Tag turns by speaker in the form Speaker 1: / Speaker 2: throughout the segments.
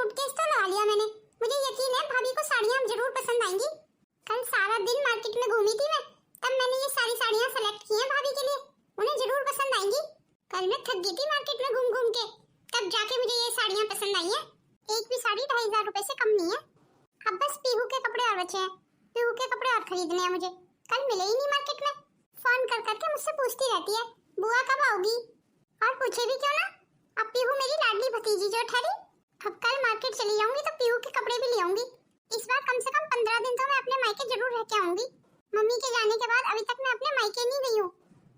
Speaker 1: Suitcase तो ला लिया मैंने। मुझे यकीन है भाभी को साड़ियाँ जरूर पसंद आएंगी। कल सारा दिन मार्केट में घूमी थी मैं, तब मैंने ये सारी साड़ियाँ सेलेक्ट की हैं भाभी के लिए। उन्हें जरूर पसंद आएंगी। कल मैं थक गई थी मार्केट में घूम घूम के, तब जाके मुझे ये साड़ियाँ पसंद आई हैं। एक भी साड़ी 2500 रुपए से कम नहीं है। अब बस पीहू के कपड़े और बचे हैं। पीहू के कपड़े और खरीदने हैं मुझे। कल मिले ही नहीं मार्केट में। फोन कर करके मुझसे पूछती रहती है बुआ कब आओगी, और पूछे भी क्यों ना, अब पीहू मेरी लाडली भतीजी जो ठहरी। अब कल मार्केट चली जाऊंगी तो पीहू के कपड़े भी ले आऊंगी। इस बार कम से कम 15 दिन तो मैं अपने मायके जरूर रह के आऊंगी। मम्मी के जाने के बाद अभी तक मैं अपने मायके नहीं गई हूँ,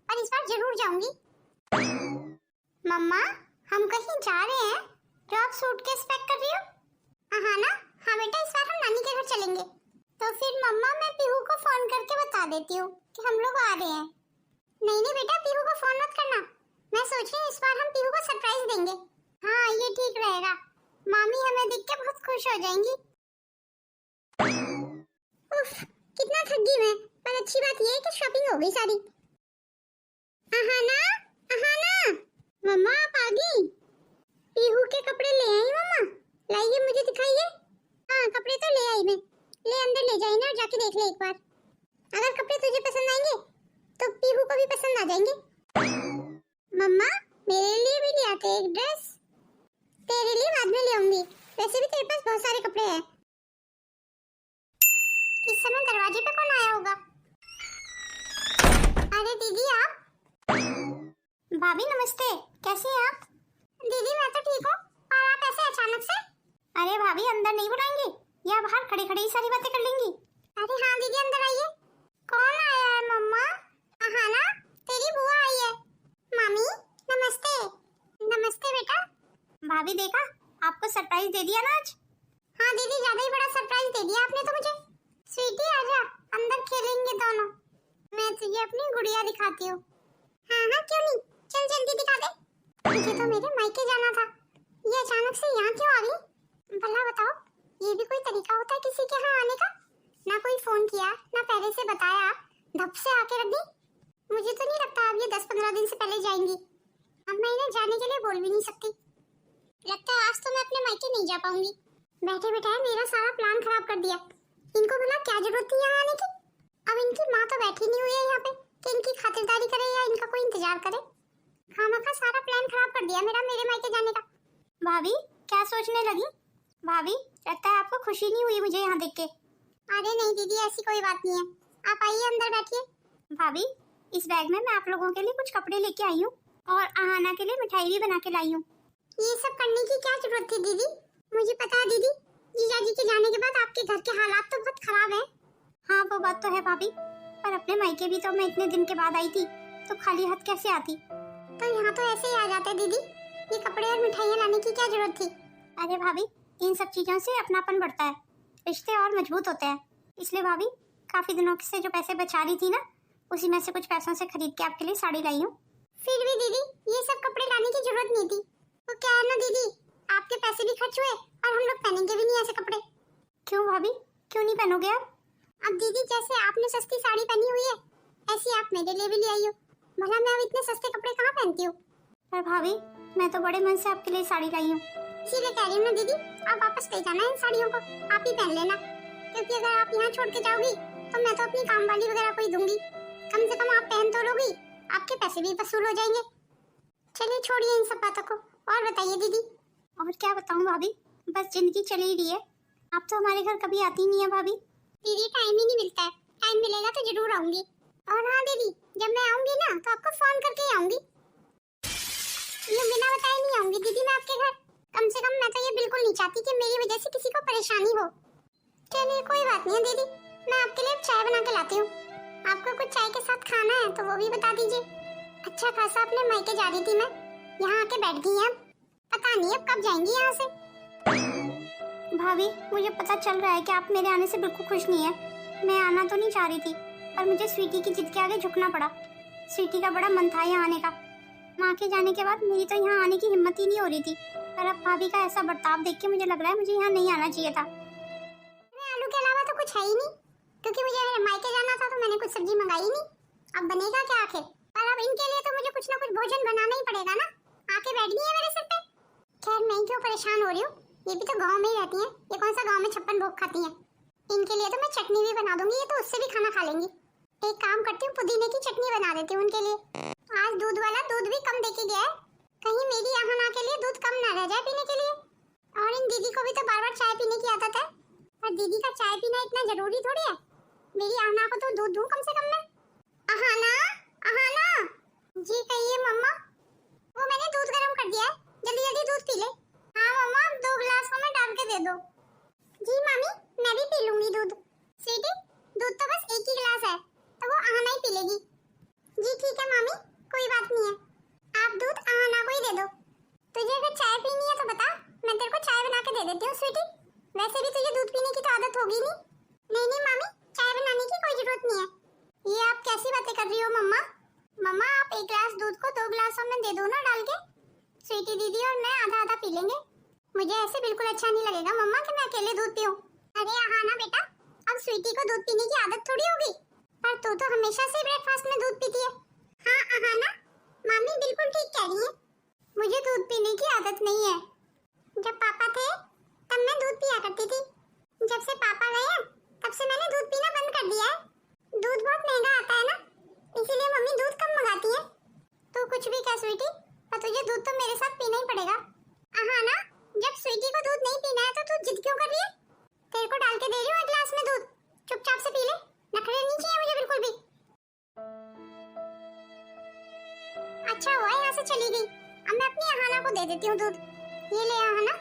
Speaker 1: और इस बार जरूर जाऊंगी। मम्मा हम कहीं जा रहे हैं, तो आप सूटकेस पैक कर रही हो? हाँ ना, हाँ बेटा, इस बार हम नानी के घर चलेंगे। तो फिर मम्मा मैं पीहू को फोन करके बता देती हूँ कि हम लोग आ रहे हैं। नहीं नहीं बेटा, पीहू को फोन मत करना। मैं सोच रही हूँ इस बार हम पीहू को सरप्राइज देंगे। हाँ ये ठीक रहेगा, मामी हमें देख के बहुत खुश हो जाएंगी। उफ, कितना थक गई मैं, पर अच्छी बात ये है कि शॉपिंग हो गई सारी। अहाना, अहाना, मम्मा आप आ गई? पीहू के कपड़े ले आई मम्मा, लाइए मुझे दिखाइए। हाँ कपड़े तो ले आई मैं, ले अंदर ले जाइए ना और जाके देख ले एक बार। अगर कपड़े तुझे पसंद आएंगे तो पीहू को भी पसंद आ जाएंगे। मम्मा मेरे लिए भी ले आते एक ड्रेस। तेरे लिए बाद में ले आऊंगी, वैसे भी तेरे पास बहुत सारे कपड़े हैं। इस समय दरवाजे पे कौन आया होगा? अरे दीदी आप? भाभी नमस्ते, कैसी हैं आप? दीदी मैं तो ठीक हूँ, और आप ऐसे अचानक से? अरे भाभी अंदर नहीं बुलाएंगी या बाहर खड़े खड़े ही सारी बातें कर लेंगी? अरे हाँ दीदी अंदर आइए। कौन आया है मम्मा? हाँ ना, तेरी बुआ आई है। मामी नमस्ते। नमस्ते बेटा। भाभी देखा, आपको सरप्राइज दे दिया ना आज? हाँ दीदी ज्यादा ही बड़ा सरप्राइज दे दिया आपने तो मुझे। स्वीटी आजा, अंदर खेलेंगे दोनों। मैं तुझे अपनी गुड़िया दिखाती हूँ। हाँ हाँ क्यों नहीं, चल जल्दी दिखा दे। मुझे तो मेरे मायके जाना था, ये अचानक से यहाँ क्यों आ गई? भला बताओ, ये भी कोई तरीका होता है किसी के यहाँ आने का? ना कोई फोन किया, ना पहले से बताया, धप से आके रख दी। मुझे तो नहीं लगता अब ये 10-15 दिन से पहले जाएंगी। अब मैं इन्हें जाने के लिए बोल भी नहीं सकती। लगता है आज तो मैं अपने मायके नहीं जा पाऊंगी। बैठे बैठे मेरा सारा प्लान खराब कर दिया। इनको भला क्या जरूरत थी यहाँ आने की? अब इनकी माँ तो बैठी नहीं हुई है यहाँ पे कि इनकी खातिरदारी करे या इनका कोई इंतजार करे। खामखा सारा प्लान खराब कर दिया मेरा मेरे मायके जाने का। भाभी क्या सोचने लगी? भाभी लगता है आपको खुशी नहीं हुई मुझे यहाँ देख के। अरे नहीं दीदी ऐसी कोई बात नहीं है, आप आइए अंदर बैठिए। भाभी इस बैग में मैं आप लोगों के लिए कुछ कपड़े लेके आई हूँ, और आहाना के लिए मिठाई भी बना के लाई हूँ। ये सब करने की क्या जरूरत थी दीदी? मुझे पता है दीदी, जीजाजी के जाने के बाद आपके घर के हालात तो बहुत खराब है। हाँ वो बात तो है भाभी, पर अपने मायके भी तो मैं इतने दिन के बाद आई थी, तो खाली हाथ कैसे आती? तो यहाँ तो ऐसे ही आ जाते दीदी, ये कपड़े और मिठाइयाँ लाने की क्या जरूरत थी? अरे भाभी इन सब चीजों से अपनापन बढ़ता है, रिश्ते और मजबूत होते हैं। इसलिए भाभी काफी दिनों से जो पैसे बचा रही थी ना, उसी में से कुछ पैसों से खरीद के आपके लिए साड़ी लाई हूँ। फिर भी दीदी ये सब कपड़े लाने की जरूरत नहीं थी। तो क्या है ना दीदी, आपके पैसे भी खर्च हुए और हम लोग पहनेंगे भी नहीं ऐसे कपड़े। क्यों भाभी, क्यों नहीं पहनोगे आप? अब दीदी जैसे आपने सस्ती साड़ी पहनी हुई है, ऐसी आप मेरे लिए भी ले आई हो। भला मैं अब इतने सस्ते कपड़े कहाँ पहनती हूँ? पर भाभी मैं तो बड़े मन से आपके लिए साड़ी लाई हूँ। इसीलिए कह रही हूँ ना दीदी, आप वापस ले जाना इन साड़ियों को, आप ही पहन लेना। क्योंकि अगर आप यहाँ छोड़ के जाओगी तो मैं तो अपनी काम वाली वगैरह को ही दूंगी। कम से कम आप पहन तो लोगी, आपके पैसे भी वसूल हो जाएंगे। चलिए छोड़िए इन सब बातों को, और बताइए दीदी। और क्या बताऊँ भाभी, बस जिंदगी चली ही रही है। आप तो हमारे घर कभी आती नहीं है भाभी। दीदी टाइम ही नहीं मिलता है, टाइम मिलेगा तो जरूर आऊंगी। और हाँ दीदी जब मैं आऊंगी ना तो आपको फोन करके ही आऊंगी, ये बिना बताए नहीं आऊंगी दीदी मैं आपके घर। कम से कम मैं तो ये बिल्कुल नहीं चाहती कि मेरी वजह से किसी को परेशानी हो। चलिए कोई बात नहीं है दीदी, मैं आपके लिए चाय बना के लाती हूँ। आपको कुछ चाय के साथ खाना है तो वो भी बता दीजिए। अच्छा खासा अपने मायके जा रही थी मैं, यहाँ आके बैठ गई हैं। पता नहीं अब कब जाएंगी यहाँ से। भाभी मुझे पता चल रहा है कि आप मेरे आने से बिल्कुल खुश नहीं है। मैं आना तो नहीं चाह रही थी, पर मुझे स्वीटी की जिद के आगे झुकना पड़ा। स्वीटी का बड़ा मन था यहाँ आने का। माँ के जाने के बाद मेरी तो यहाँ आने की हिम्मत ही नहीं हो रही थी, पर अब भाभी का ऐसा बर्ताव देख के मुझे लग रहा है मुझे यहाँ नहीं आना चाहिए था। आलू के अलावा तो कुछ है ही नहीं, क्योंकि मुझे मायके जाना था तो मैंने कुछ सब्जी मंगाई नहीं। अब बनेगा क्या आखिर? पर अब इनके लिए तो मुझे कुछ ना कुछ भोजन बनाना ही पड़ेगा ना। आके बैठ गई है मेरे सर पे। खैर मैं क्यों परेशान हो रही हूँ, ये भी तो गांव में ही रहती हैं, ये कौन सा गांव में छप्पन भोग खाती हैं। इनके लिए तो मैं चटनी भी बना दूंगी, ये तो उससे भी खाना खा लेंगी। एक काम करती हूँ, पुदीने की चटनी बना देती हूँ उनके लिए। आज दूध वाला दूध भी कम देके गया है, कहीं मेरी यहाँ के लिए दूध कम ना रह जाए पीने के लिए। और इन दीदी को भी तो बार बार चाय पीने की आदत है, और दीदी का चाय पीना इतना जरूरी थोड़ी है। मेरी आहना को तो दूध दूं कम से कम मैं। अहाना, अहाना। जी कहिए मम्मा। वो मैंने दूध गर्म कर दिया है, जल्दी जल्दी दूध पी ले। हाँ मम्मा, 2 गिलास में डाल के दे दो। जी मामी, मैं भी पी लूंगी दूध। स्वीटी, दूध तो बस एक ही गिलास है, तो वो आहना ही पी लेगी। जी ठीक है मामी, कोई बात नहीं है, आप दूध आहना को ही दे दो। तुझे अगर चाय पीनी है तो बता, मैं तेरे को चाय बना के दे देती हूँ स्वीटी। वैसे भी तुझे दूध पीने की तो आदत होगी नहीं। नहीं नहीं मामी, चाय बनाने की कोई जरूरत नहीं है। ये आप कैसी बातें कर रही हो मम्मा? मम्मा आप 1 गिलास दूध को 2 गिलासों में दे दो ना डाल के। स्वीटी दीदी और मैं आधा आधा पी लेंगे। मुझे ऐसे बिल्कुल अच्छा नहीं लगेगा मम्मा कि मैं अकेले दूध पीऊं। अरे आहाना बेटा, अब स्वीटी को दूध पीने की आदत थोड़ी होगी, पर तू तो हमेशा से ब्रेकफास्ट में दूध पीती है। हाँ आहाना, मामी बिल्कुल ठीक कह रही है, मुझे दूध पीने की आदत नहीं है। जब पापा थे तब मैं दूध पिया करती थी, जब से पापा गए हैं तब से मैंने दूध पीना बंद कर दिया है। दूध बहुत महंगा आता है ना, इसीलिए मम्मी दूध कम मंगाती है। तू कुछ भी कह स्वीटी, पर तुझे दूध तो मेरे साथ पीना ही पड़ेगा। आहाना, जब स्वीटी को दूध नहीं पीना है तो तू जिद क्यों कर रही है? तेरे को डाल के दे रही हूँ 1 गिलास में दूध, चुपचाप से पी ले। नखरे नहीं चाहिए मुझे बिल्कुल भी। अच्छा हुआ यहाँ से चली गई, अब मैं अपनी आहाना को दे देती हूँ दूध। ये ले आहाना,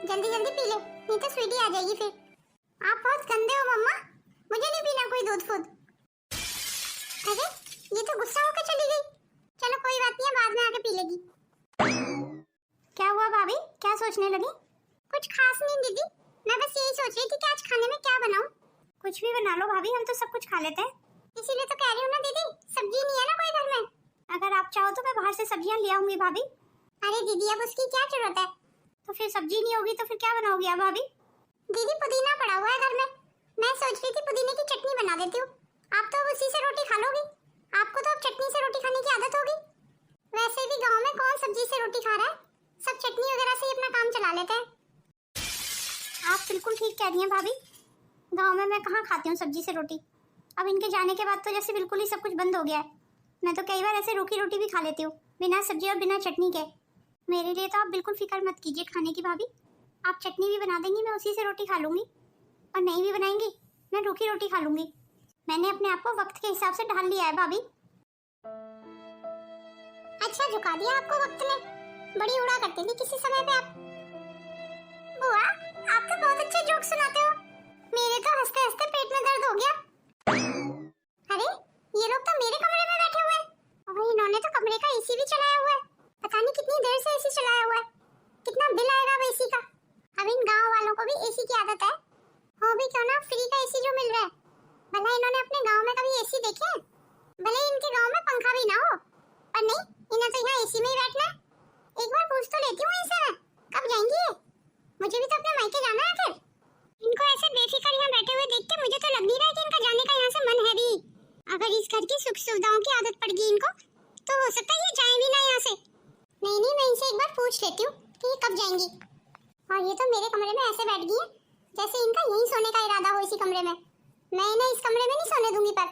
Speaker 1: जल्दी जल्दी पी ले, नहीं तो स्वीटी आ जाएगी फिर। आप बहुत गंदे हो मम्मा, मुझे नहीं पीना कोई दूध फूड। अरे ये तो गुस्सा होकर चली गई। चलो कोई बात नहीं, बाद में आके पी लेगी। क्या हुआ भाभी, क्या सोचने लगी? कुछ खास नहीं दीदी, मैं बस यही सोच रही थी कि आज खाने में क्या बनाऊं। कुछ भी बना लो भाभी, हम तो सब कुछ खा लेते हैं। इसीलिए तो कह रही हूँ ना दीदी, सब्जी नहीं है ना कोई घर में। अगर आप चाहो तो मैं बाहर से सब्जियां ले आऊंगी भाभी। अरे दीदी अब उसकी क्या जरूरत है? तो फिर सब्जी नहीं होगी तो फिर क्या बनाओगी आप भाभी? दीदी पुदीना पड़ा हुआ है घर में, मैं सोच रही थी पुदीने की चटनी बना देती हूँ। आप तो अब उसी से रोटी खा लोगी, आपको तो अब चटनी से रोटी खाने की आदत होगी। वैसे भी गांव में कौन सब्जी से रोटी खा रहा है, सब चटनी वगैरह से ही अपना काम चला लेते हैं। आप बिल्कुल ठीक कह रही हैं भाभी, गांव में मैं कहाँ खाती हूँ सब्जी से रोटी। अब इनके जाने के बाद तो जैसे बिल्कुल ही सब कुछ बंद हो गया है। मैं तो कई बार ऐसे रूखी रोटी भी खा लेती हूँ, बिना सब्जी और बिना चटनी के। मेरे लिए तो आप बिल्कुल फिक्र मत कीजिए खाने की भाभी, आप चटनी भी बना देंगी, मैं उसी से रोटी खा लूंगी। और नहीं भी बनाएंगी, मैं रूखी रोटी खा लूंगी। मैंने अपने आप को वक्त के हिसाब से ढाल लिया है भाभी। अच्छा झुका दिया आपको वक्त ने, बड़ी उड़ा करती थी किसी समय पे आप। बुआ आप तो बहुत अच्छे जोक सुनाते हो, मेरे तो हंसते हंसते पेट में दर्द हो गया। अरे ये लोग तो मेरे कमरे में बैठे हुए हैं, और इन्होंने तो कमरे का एसी भी चलाया हुआ है। पता नहीं कितनी देर से एसी चलाया हुआ है, कितना बिल आएगा अब एसी का। अब इन गांव वालों को भी एसी की आदत है, हो भी क्यों ना फ्री का एसी जो मिल रहा है। भला इन्होंने अपने गांव में कभी एसी देखे हैं? भले इनके गांव में पंखा भी ना हो, पर नहीं, इन्हें तो यहाँ एसी में ही बैठना है। एक बार पूछ तो लेती हूँ इनसे, कब जाएंगी ये? मुझे भी तो अपने मायके जाना है फिर। इनको ऐसे बेफिक्र यहाँ बैठे हुए देख के मुझे तो लग नहीं रहा है कि इनका जाने का यहाँ से मन है भी। अगर इस घर की सुख सुविधाओं की आदत पड़ गई इनको, तो हो सकता है ये जाए भी ना यहाँ से। नहीं नहीं, मैं इनसे एक बार पूछ लेती हूँ कि ये कब जाएंगी। और ये तो मेरे कमरे में ऐसे बैठ गई है जैसे इनका यहीं सोने का इरादा हो इसी कमरे में। मैं इन्हें इस कमरे में नहीं सोने दूंगी, पर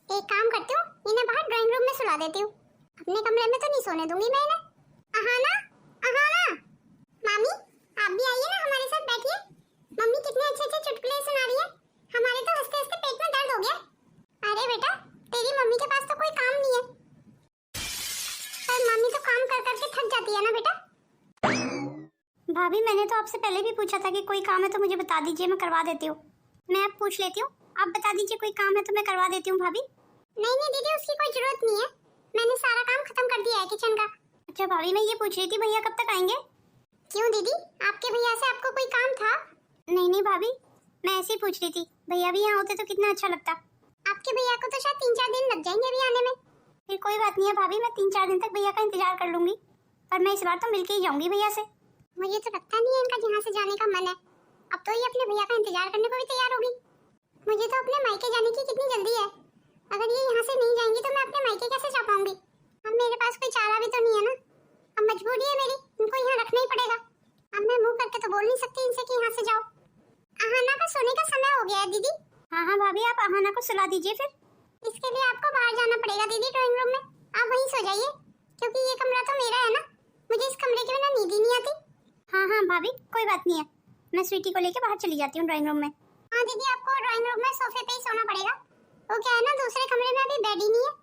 Speaker 1: एक काम करती हूँ, इन्हें बाहर ड्राइंग रूम में सुला देती हूँ। अपने कमरे में तो नहीं सोने दूंगी मैं इन्हें। अहाना, अहाना, मामी आप भी आइए ना, हमारे साथ बैठिए। मम्मी कितने अच्छे अच्छे चुटकुले सुना रही है, हमारे तो हंसते हंसते पेट में दर्द हो गया। अरे बेटा, तेरी मम्मी के पास तो कोई काम नहीं है, पर मम्मी तो काम कर करके थक जाती है ना बेटा। भाभी मैंने तो आपसे पहले भी पूछा था कि कोई काम है तो मुझे बता दीजिए, मैं करवा देती हूँ। मैं अब पूछ लेती हूँ, आप बता दीजिए कोई काम है तो मैं करवा देती हूँ भाभी। नहीं नहीं दीदी, उसकी कोई जरूरत नहीं है, मैंने सारा काम खत्म कर दिया है किचन का। अच्छा भाभी, मैं ये पूछ रही थी भैया कब तक आएंगे? क्यों दीदी, आपके भैया से आपको कोई काम था? नहीं नहीं भाभी, मैं ऐसे ही पूछ रही थी, भैया भी यहाँ होते तो कितना अच्छा लगता। आपके भैया को तो शायद 3-4 दिन लग जाएंगे अभी आने में। फिर कोई बात नहीं है भाभी, मैं 3-4 दिन तक भैया का इंतजार कर लूंगी, पर मैं इस बार तो मिलके ही जाऊंगी भैया से। मुझे तो लगता नहीं है इनका यहाँ से जाने का मन है, अब तो ये अपने भैया का इंतजार करने को भी तैयार होगी। मुझे तो अपने मायके जाने की कितनी जल्दी है, अगर ये यहाँ से नहीं जाएंगी तो मैं अपने मायके कैसे जा पाऊंगी? अब मेरे पास कोई चारा भी तो नहीं है ना, अब मजबूरी है मेरी, इनको यहाँ रखना ही पड़ेगा। अब मैं मुंह करके तो बोल नहीं सकती इनसे कि यहाँ से जाओ। अहाना का सोने का समय हो गया है दीदी। हाँ हाँ भाभी, आप अहाना को सुला दीजिए फिर। इसके लिए आपको बाहर जाना पड़ेगा दीदी, ड्राइंग रूम में। आप वहीं सो जाइए, क्योंकि ये कमरा तो मेरा है ना, मुझे इस कमरे के बिना नींद ही नहीं आती। हाँ हाँ भाभी, कोई बात नहीं है, मैं स्वीटी को लेके बाहर चली जाती हूँ ड्राइंग रूम में। हाँ दीदी, आपको ड्राइंग रूम में सोफे पे ही सोना पड़ेगा। वो क्या है ना, दूसरे कमरे में अभी बेड ही नहीं है।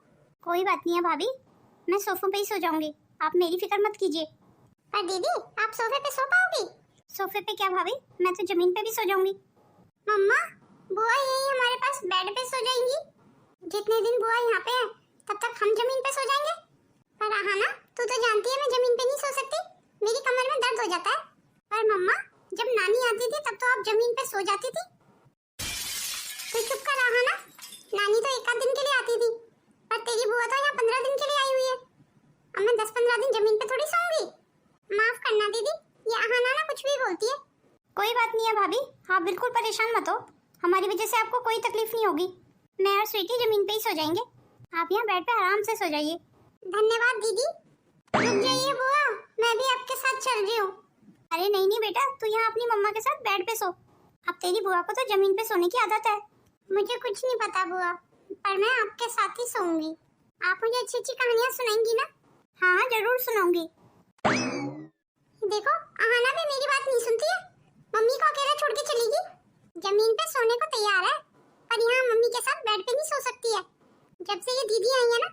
Speaker 1: कोई बात नहीं है भाभी, मैं सोफों पे ही सो जाऊंगी, आप मेरी फिक्र मत कीजिए। पर दीदी, आप सोफे पे सो पाओगी? सोफे पे क्या भाभी, मैं तो जमीन पे भी सो जाऊंगी। मम्मा, बुआ यही हमारे पास बेड पे सो जाएंगी। जितने दिन बुआ यहाँ पे है तब तक हम जमीन पे सो जाएंगे। पर अहाना, तू तो जानती है मैं जमीन पे नहीं सो सकती, मेरी कमर में दर्द हो जाता है। पर मम्मा, जब नानी आती थी तब तो आप जमीन पे सो जाती थी। तो चुप कर अहाना, नानी तो एक आध दिन के लिए आती थी, पर तेरी बुआ तो यहाँ 15 दिन के लिए आई हुई है। अब मैं 10-15 दिन जमीन पे थोड़ी सोऊंगी। माफ करना दीदी, ये अहाना ना कुछ भी बोलती है। कोई बात नहीं है भाभी, आप बिल्कुल परेशान मत हो, हमारी वजह से आपको कोई तकलीफ नहीं होगी। मैं और स्वीटी जमीन पे ही सो जाएंगे, आप यहाँ बेड पे आराम से सो जाइए। धन्यवाद दीदी। रुक जाइए बुआ, मैं भी आपके साथ चल रही हूँ। अरे नहीं नहीं बेटा, तू यहाँ अपनी मम्मा के साथ बेड पे सो। अब तेरी बुआ को तो जमीन पे सोने की आदत है। मुझे कुछ नहीं पता बुआ, पर मैं आपके साथ ही सोऊंगी। आप मुझे अच्छी अच्छी कहानियाँ सुनाएंगी ना? हाँ हाँ जरूर सुनाऊंगी। देखो, अहाना भी मेरी बात नहीं सुनती है, मम्मी को अकेला छोड़ के चलेगी। जमीन पे सोने को तैयार है, पर यहाँ मम्मी के साथ बेड पे नहीं सो सकती है। जब से ये दीदी आई है ना,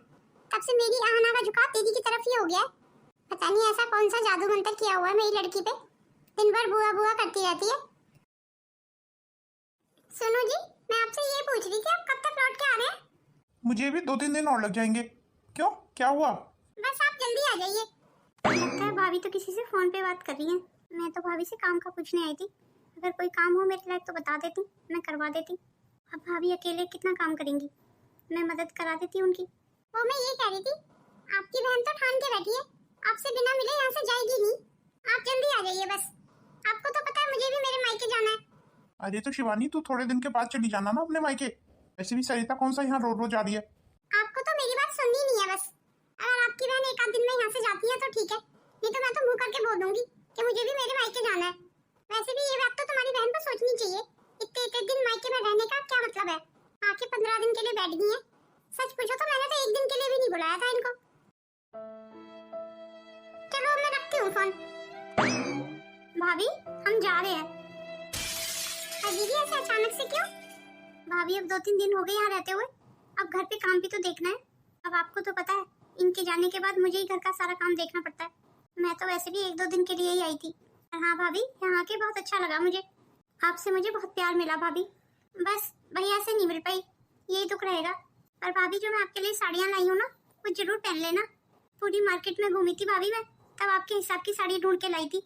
Speaker 1: तब से मेरी अहाना का झुकाव दीदी की तरफ ही हो गया है। पता नहीं ऐसा कौन सा जादू मंत्र किया हुआ है मेरी लड़की पे, दिन भर बुआ बुआ करती रहती है। सुनो जी, मैं आपसे ये पूछ रही थी, आप कब तक लौट के आ रहे हैं?
Speaker 2: मुझे भी 2-3 दिन और लग जाएंगे। क्यों, क्या हुआ?
Speaker 1: बस आप जल्दी आ जाइए। लगता है भाभी तो किसी से फोन पे बात कर रही है। मैं तो भाभी से काम का पूछने आई थी, अगर कोई काम हो मेरे लायक तो बता देती, मैं करवा देती। अब भाभी अकेले कितना काम करेंगी, मैं मदद करा देती उनकी। वो मैं ये कह रही थी, आपकी बहन तो ठान के बैठी है, आपसे बिना मिले यहाँ से जाएगी नहीं। आप जल्दी आ जाइए बस, आपको तो पता है मुझे भी मेरे मायके जाना है।
Speaker 2: अरे तो शिवानी, तू थोड़े दिन के बाद चली जाना ना अपने मायके। वैसे भी सरिता कौन सा यहाँ रोज रोज आ रही है।
Speaker 1: आपको तो मेरी बात सुननी नहीं है बस। अगर आपकी बहन एक आध दिन में यहाँ से जाती है तो ठीक है, नहीं तो मैं तो मुंह करके बोल दूंगी कि मुझे भी मेरे मायके जाना है। वैसे भी ये बात तो तुम्हारी बहन को सोचनी चाहिए, इतने इतने दिन मायके में रहने का क्या मतलब है। आके 15 दिन के लिए बैठ गई है। सच पूछो तो मैंने तो एक दिन के लिए भी नहीं बुलाया था इनको। चलो मैं रखती हूँ फोन। भाभी, हम जा रहे हैं। दीदी ऐसे अचानक से क्यों? भाभी अब 2-3 दिन हो गए यहाँ रहते हुए, अब घर पे काम भी तो देखना है। अब आपको तो पता है, इनके जाने के बाद मुझे ही घर का सारा काम देखना पड़ता है। मैं तो वैसे भी 1-2 दिन के लिए ही आई थी। हाँ भाभी, यहाँ आके बहुत अच्छा लगा मुझे, आपसे मुझे बहुत प्यार मिला भाभी। बस भैया से नहीं मिल पाई, यही दुख रहेगा। पर भाभी, जो मैं आपके लिए साड़ियाँ लाई हूँ ना, वो जरूर पहन लेना। पूरी मार्केट में घूमी थी भाभी मैं, तब आपके हिसाब की साड़ी ढूंढ के लाई थी।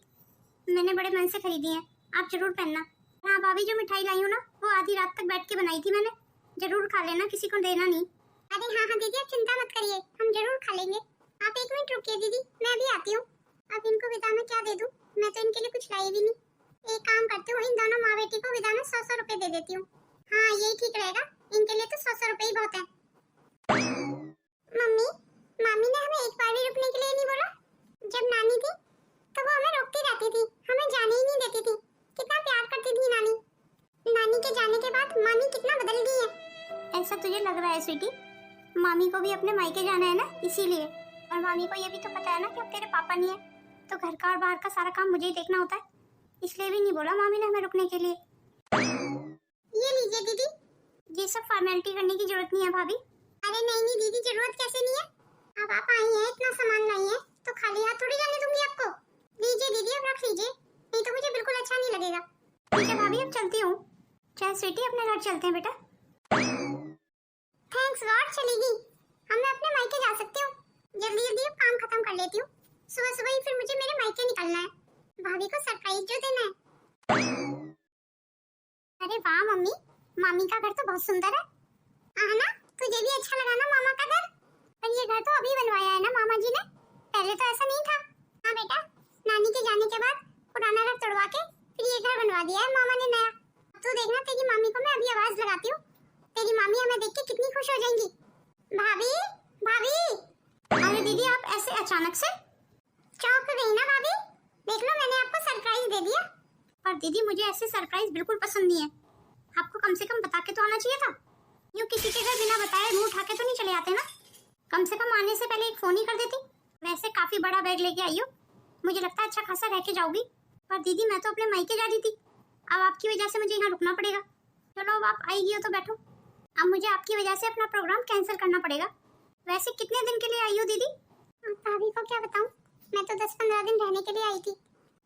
Speaker 1: मैंने बड़े मन से खरीदी है, आप जरूर पहनना। हाँ भाभी, जो मिठाई लाई हूँ ना, वो आधी रात तक बैठ के बनाई थी मैंने, जरूर खा लेना, किसी को देना नहीं। अरे हाँ हाँ दीदी, आप चिंता मत करिए, हम जरूर खा लेंगे। आप 1 मिनट रुकिए दीदी, मैं भी आती हूँ। अब इनको विदा में क्या दे दूँ, मैं तो इनके लिए कुछ लाई भी नहीं। एक काम करती हूँ, इन दोनों माँ बेटी को विदा में 100-100 रुपए दे देती हूँ। हाँ यही ठीक रहेगा, इनके लिए तो 100-100 रुपए ही बहुत है। मम्मी, मामी ने हमें एक बार भी रुकने के लिए नहीं बोला। जब नानी थी तो वो हमें रोकती रहती थी, हमें जाने ही नहीं देती थी। कितना प्यार करती थी नानी। नानी के जाने के बाद मामी कितना बदल गई है। ऐसा तुझे लग रहा है स्वीटी? मामी को भी अपने मायके जाना है ना, इसीलिए। और मामी को ये भी तो पता है ना कि अब तेरे पापा नहीं है, तो घर का और बाहर का सारा काम मुझे ही देखना होता है, इसलिए भी नहीं बोला मामी ने हमें रुकने के लिए। ये लीजिए दीदी, ये सब फॉर्मेलिटी करने की जरूरत नहीं है भाभी। अरे नहीं नहीं दीदी, जरूरत कैसे नहीं है, अब आप आई हैं, इतना सामान लाई हैं, तो खाली हाथ थोड़ी जाने दूंगी आपको। लीजिए दीदी, अब रख लीजिए, नहीं तो मुझे बिल्कुल अच्छा नहीं लगेगा। ठीक है भाभी, अब चलती हूँ। चाहे स्वीटी, अपने घर चलते हैं बेटा। थैंक्स गॉड, चलेगी। अब मैं अपने मायके जा सकती हूँ। जल्दी जल्दी अब काम खत्म कर लेती हूँ, सुबह सुबह ही फिर मुझे मेरे मायके निकलना है, भाभी को सरप्राइज जो देना है। अरे वाह मम्मी, मामी का घर तो बहुत सुंदर है। आना, तुझे भी अच्छा लगा ना मामा का घर? पर ये घर तो अभी बनवाया है ना मामा जी ने, पहले तो ऐसा नहीं था। हाँ बेटा, नानी के जाने के बाद पुराना घर तोड़वा के फिर ये घर बनवा दिया है मामा ने नया। तू देखना, तेरी मामी को मैं अभी आवाज लगाती हूँ, तेरी मामी हमें देख के कितनी खुश हो जाएंगी। भाभी, भाभी। अरे दीदी, आप ऐसे अचानक से? चौंक गई ना भाभी? देख लो मैंने आपको सरप्राइज दे दिया। और दीदी मुझे ऐसे सरप्राइज बिल्कुल पसंद नहीं है। आपको कम से कम बता के तो आना चाहिए था। यूँ किसी के घर बिना बताए मुंह उठा के तो नहीं चले आते ना। कम से कम आने से पहले एक फोन ही कर देती। वैसे काफी बड़ा बैग लेके आई हो, मुझे लगता है अच्छा खासा रह के जाओगी। पर दीदी मैं तो अपने मायके जा रही थी, अब आपकी वजह से मुझे यहाँ रुकना पड़ेगा। चलो अब आप आएगी हो तो बैठो। अब मुझे आपकी वजह से अपना प्रोग्राम कैंसिल करना पड़ेगा। वैसे कितने दिन के लिए आई हो दीदी? भाभी को क्या बताऊं, मैं तो 10-15 दिन रहने के लिए आई थी।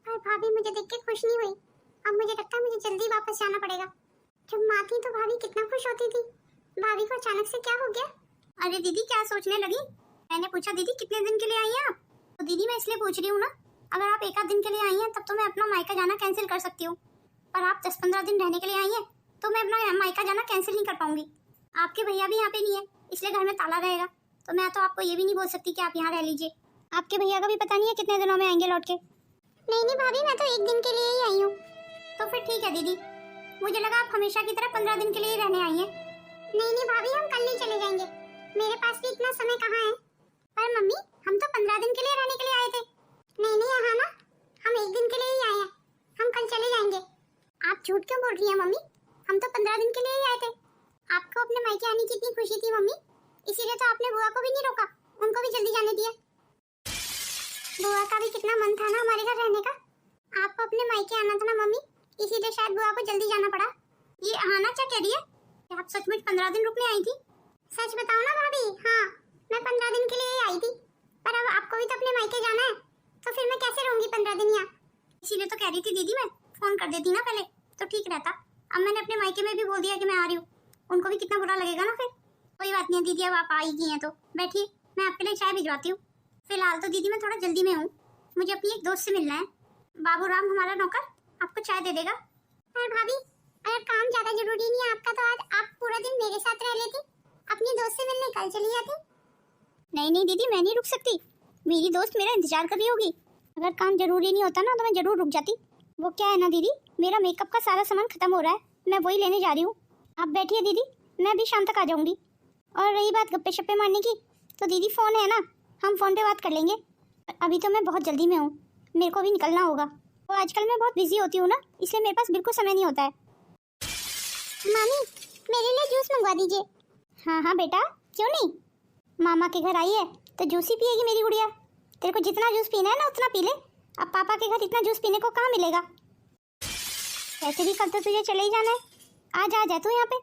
Speaker 1: पर भाभी मुझे देख के खुश नहीं हुई। अब मुझे लगता है मुझे जल्दी वापस जाना पड़ेगा। जब माँ थी तो भाभी कितना खुश होती थी। भाभी को अचानक से क्या हो गया? अरे दीदी क्या सोचने लगी? मैंने पूछा दीदी कितने दिन के लिए आई हैं आप? तो दीदी मैं इसलिए पूछ रही हूँ ना, अगर आप एक आध दिन के लिए आई हैं तब तो मैं अपना मायका जाना कैंसिल कर सकती हूँ। पर आप 10-15 दिन रहने के लिए आई हैं तो मैं अपना मायका जाना कैंसिल नहीं कर पाऊंगी। आपके भैया भी यहाँ पे नहीं है, इसलिए घर में ताला रहेगा। तो मैं तो आपको ये भी नहीं बोल सकती कि आप यहाँ रह लीजिए। आपके भैया का भी पता नहीं है कितने दिनों में आएंगे लौट के। नहीं भाभी मैं तो एक दिन के लिए ही आई हूँ। तो फिर ठीक है दीदी, मुझे लगा आप हमेशा की तरह 15 दिन के लिए रहने आई हैं। नहीं भाभी हम कल ही चले जाएंगे, मेरे पास भी इतना समय कहाँ है। पर मम्मी हम तो 15 दिन के लिए रहने के लिए आए थे। नहीं यहाँ ना, हम एक दिन के लिए ही आए हैं, हम कल चले जाएंगे। आप झूठ क्यों बोल रही हैं मम्मी? हम तो 15 दिन के लिए ही आए थे। आपको अपने मायके आने की इतनी खुशी थी मम्मी, इसीलिए तो आपने बुआ को भी नहीं रोका, उनको भी जल्दी जाने दिया। बुआ का भी कितना मन था ना हमारे घर रहने का। आपको अपने मायके आना था ना मम्मी, इसीलिए शायद बुआ को जल्दी जाना पड़ा। ये आना क्या कह रही है? आप सचमुच 15 दिन रुकने आई थी? सच बताओ ना भाभी। हाँ मैं 15 दिन के लिए ही आई थी, पर अब आपको भी तो अपने मायके जाना है, तो फिर मैं कैसे रहूंगी 15 दिन यहाँ? इसीलिए तो कह रही थी दीदी मैं फोन कर देती ना पहले तो ठीक रहता। अब मैंने अपने मायके में भी बोल दिया कि मैं आ रही हूँ, उनको भी कितना बुरा लगेगा ना फिर। कोई बात नहीं दीदी, अब आप आई गई हैं तो बैठिए, मैं आपके लिए चाय भिजवाती हूँ। फिलहाल तो दीदी मैं थोड़ा जल्दी में हूँ, मुझे अपनी एक दोस्त से मिलना है। बाबू राम हमारा नौकर आपको चाय दे देगा। अरे भाभी अगर काम ज्यादा जरूरी नहीं है आपका तो आज आप पूरा दिन मेरे साथ रह लेती, अपनी दोस्त से मिलने कल चली जाती। नहीं दीदी मैं नहीं रुक सकती, मेरी दोस्त मेरा इंतजार कर रही होगी। अगर काम जरूरी नहीं होता ना तो मैं जरूर रुक जाती। वो क्या है ना दीदी, मेरा मेकअप का सारा सामान खत्म हो रहा है, मैं वही लेने जा रही हूँ। आप बैठिए दीदी, मैं भी शाम तक आ जाऊंगी। और रही बात गप्पे शप्पे मारने की, तो दीदी फोन है ना, हम फोन पे बात कर लेंगे। अभी तो मैं बहुत जल्दी में हूँ, मेरे को भी निकलना होगा। तो आजकल मैं बहुत बिजी होती हूँ ना, इसलिए मेरे पास बिल्कुल समय नहीं होता है। मामी मेरे लिए जूस मंगवा दीजिए। हाँ बेटा क्यों नहीं, मामा के घर आई है तो जूस ही पिएगी मेरी गुड़िया। तेरे को जितना जूस पीना है ना उतना पी ले, अब पापा के घर इतना जूस पीने को कहाँ मिलेगा। ऐसे भी कल तो तुझे चले ही जाना है, आज आ जा तू यहाँ पे,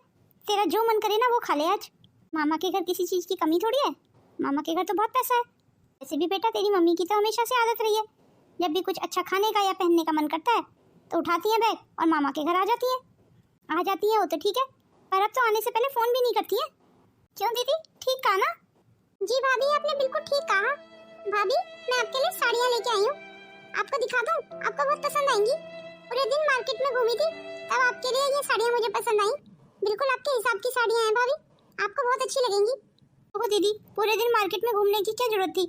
Speaker 1: तेरा जो मन करे ना वो खा ले आज। मामा के घर किसी चीज़ की कमी थोड़ी है, मामा के घर तो बहुत पैसा है। वैसे भी बेटा तेरी मम्मी की तो हमेशा से आदत रही है, जब भी कुछ अच्छा खाने का या पहनने का मन करता है तो उठाती है बैग और मामा के घर आ जाती है। वो तो ठीक है, पर अब तो आने से पहले फोन भी नहीं करती है। क्यों दीदी ठीक कहा ना? जी भाभी आपने बिल्कुल ठीक कहा। भाभी मैं आपके लिए साड़ियाँ लेके आई हूँ, आपको दिखा दूँ, आपको बहुत पसंद आएंगी। पूरे दिन मार्केट में घूमी थी तब आपके लिए ये साड़ियाँ मुझे पसंद आई, बिल्कुल आपके हिसाब की साड़ियाँ हैं भाभी, आपको बहुत अच्छी लगेंगी। ओह दीदी पूरे दिन मार्केट में घूमने की क्या जरूरत थी,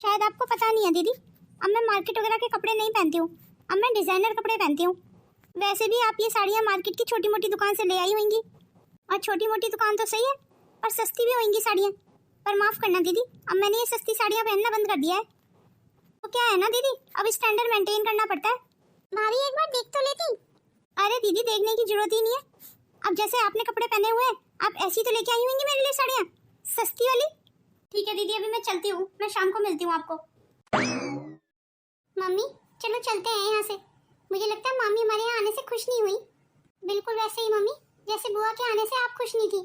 Speaker 1: शायद आपको पता नहीं है दीदी, अब मैं मार्केट वगैरह के कपड़े नहीं पहनती हूँ, अब मैं डिजाइनर कपड़े पहनती हूँ। वैसे भी आप ये साड़ियाँ मार्केट की छोटी मोटी दुकान से ले आई होंगी, और छोटी मोटी दुकान तो सही है पर सस्ती भी होंगी साड़ियाँ। पर माफ करना दीदी, अब मैंने ये सस्ती साड़ियाँ पहनना बंद कर दिया है। तो क्या है ना दीदी, अब स्टैंडर्ड मेंटेन करना पड़ता है। भाभी एक बार देख तो लेती। अरे दीदी देखने की जरूरत ही नहीं है, अब जैसे आपने कपड़े पहने हुए हैं आप ऐसी तो लेके आई होंगी मेरे लिए साड़ियाँ सस्ती वाली। ठीक है दीदी अभी मैं चलती हूँ, मैं शाम को मिलती हूँ आपको। मम्मी चलो चलते हैं यहाँ से, मुझे लगता है मामी हमारे यहाँ आने से खुश नहीं हुई। बिल्कुल वैसे ही मम्मी जैसे बुआ के आने से आप खुश नहीं थी।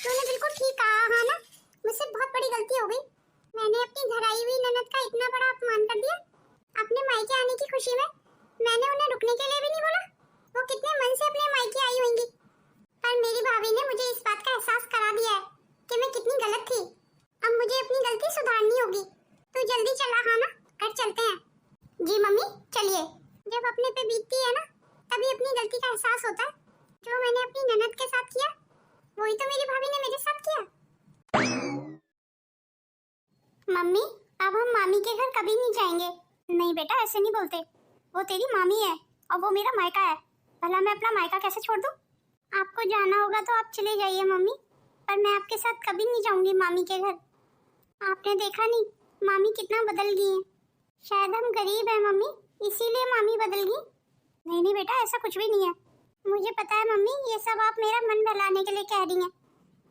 Speaker 1: तूने बिल्कुल ठीक कहा। हाँ ना, मुझसे बहुत बड़ी गलती हो गई, मैंने अपनी घर आई हुई ननद का इतना बड़ा अपमान कर दिया। अपने मायके आने की खुशी में मैंने उन्हें रुकने के लिए भी नहीं बोला, वो कितने मन से अपने मायके आई होंगी। पर मेरी भाभी ने मुझे इस बात का एहसास करा दिया है कि मैं कितनी गलत थी। अब मुझे अपनी गलती सुधारनी होगी। तू जल्दी चला। हाँ ना, घर चलते हैं। जी मम्मी चलिए। जब अपने पे बीतती है ना तभी अपनी गलती का एहसास होता है। जो मैंने अपनी ननद के साथ किया वही तो मेरी भाभी ने मेरे साथ किया। मम्मी अब हम मामी के घर कभी नहीं जाएंगे। नहीं बेटा ऐसे नहीं बोलते, वो तेरी मामी है और वो मेरा मायका है, भला मैं अपना मायका कैसे छोड़ दूं? आपको जाना होगा तो आप चले जाइए मम्मी, पर मैं आपके साथ कभी नहीं जाऊंगी मामी के घर। आपने देखा नहीं मामी कितना बदल गई हैं। शायद हम गरीब हैं मम्मी, इसीलिए मामी बदल गई। नहीं नहीं बेटा, ऐसा कुछ भी नहीं है। मुझे पता है मम्मी, ये सब आप मेरा मन बहलाने के लिए कह रही हैं,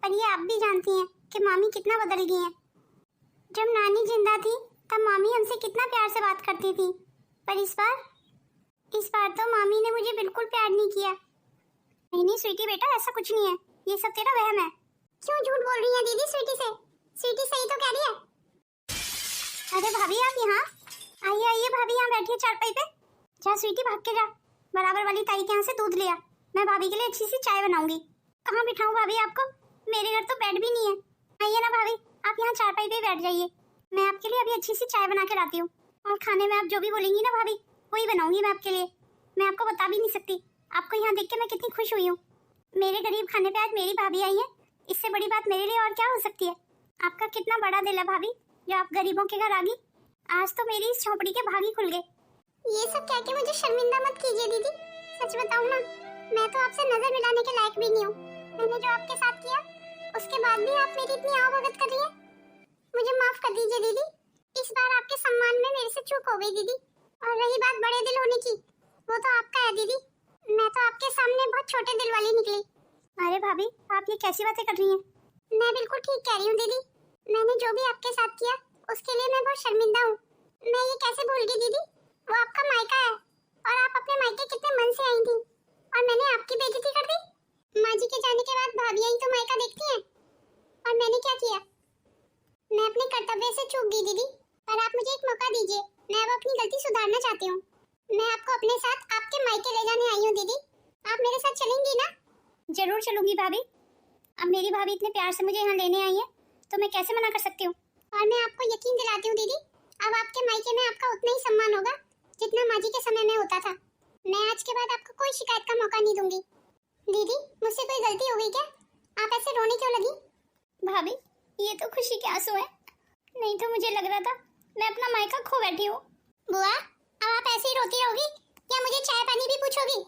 Speaker 1: पर ये आप भी जानती हैं कि मामी कितना बदल गई हैं। जब नानी जिंदा थी तब मामी हमसे कितना प्यार से बात करती थी, पर इस बार तो मामी ने मुझे बिल्कुल प्यार नहीं किया। नहीं नहीं स्वीटी बेटा, ऐसा कुछ नहीं है, ये सब तेरा वहम है। क्यों झूठ बोल रही है दीदी स्वीटी से? स्वीटी सही तो कह रही है। अरे भाभी आप यहाँ आइए, आइए भाभी यहाँ बैठिए चारपाई पे। जा स्वीटी, भाग के जा, बराबर वाली ताई के यहाँ से दूध लिया। मैं भाभी के लिए अच्छी सी चाय बनाऊंगी। कहाँ बिठाऊं भाभी आपको? मेरे घर तो बेड भी नहीं है। आइए ना भाभी, आप यहाँ चारपाई पे ही बैठ जाइए, मैं आपके लिए अभी अच्छी सी चाय बना के लाती हूँ। और खाने में आप जो भी बोलेंगी ना भाभी, वही बनाऊंगी मैं आपके लिए। मैं आपको बता भी नहीं सकती, आपको यहाँ देख के मैं कितनी खुश हुई हूँ। मेरे गरीब खाने पे आज मेरी भाभी आई है, इससे बड़ी बात मेरे लिए और क्या हो सकती है। आपका कितना बड़ा दिल है भाभी, जो आप गरीबों के घर आ गई। आज तो मेरी इस झोपड़ी के भाग ही खुल गए। ये सब कह के मुझे शर्मिंदा मत कीजिए दीदी। सच बताऊं ना, मैं तो आपसे नजर मिलाने के लायक भी नहीं हूँ। मैंने जो आपके साथ किया, उसके बाद भी आप मेरी इतनी आवभगत कर रही हैं। मुझे माफ कर दीजिए दीदी, इस बार आपके सम्मान में मेरे से चूक हो गई दीदी। और रही बात बड़े दिल होने की, वो तो आपका है दीदी। मैं तो आपके सामने बहुत छोटे दिल वाली निकली। अरे भाभी, आप ये कैसी बातें कर रही हैं? मैं बिल्कुल ठीक कह रही हूँ दीदी। मैंने जो भी आपके साथ किया, उसके लिए मैं बहुत शर्मिंदा हूँ। मैं ये कैसे भूल गई दीदी? वो आपका मायका है, और आप अपने मायके कितने मन से आई थी, और मैंने आपकी बेइज्जती कर दी। माँ जी के जाने के बाद भाभी आई तो मायका देखती हैं, और मैंने क्या किया? मैं अपने कर्तव्य से चूक गई दीदी, पर आप मुझे एक मौका दीजिए, मैं अब अपनी गलती सुधारना चाहती हूँ। मैं आपको अपने साथ आपके मायके ले जाने आई हूँ दीदी, आप मेरे साथ चलेंगी ना? जरूर चलूंगी भाभी। अब मेरी भाभी इतने प्यार से मुझे यहाँ लेने आई है, तो मैं कैसे मना कर सकती हूँ। और मैं आपको यकीन दिलाती हूँ दीदी, अब आपके मायके में आपका उतना ही सम्मान होगा जितना माँ जी के समय में होता था। मैं आज के बाद आपको कोई शिकायत का मौका नहीं दूंगी। दीदी, मुझसे कोई गलती हो गई क्या? आप ऐसे रोने क्यों लगी? भाभी, ये तो खुशी के आंसू हैं, नहीं तो मुझे लग रहा था मैं अपना मायका खो बैठी हूँ। बुआ, अब आप ऐसे ही रोती रहोगी या मुझे चाय पानी भी पूछोगी?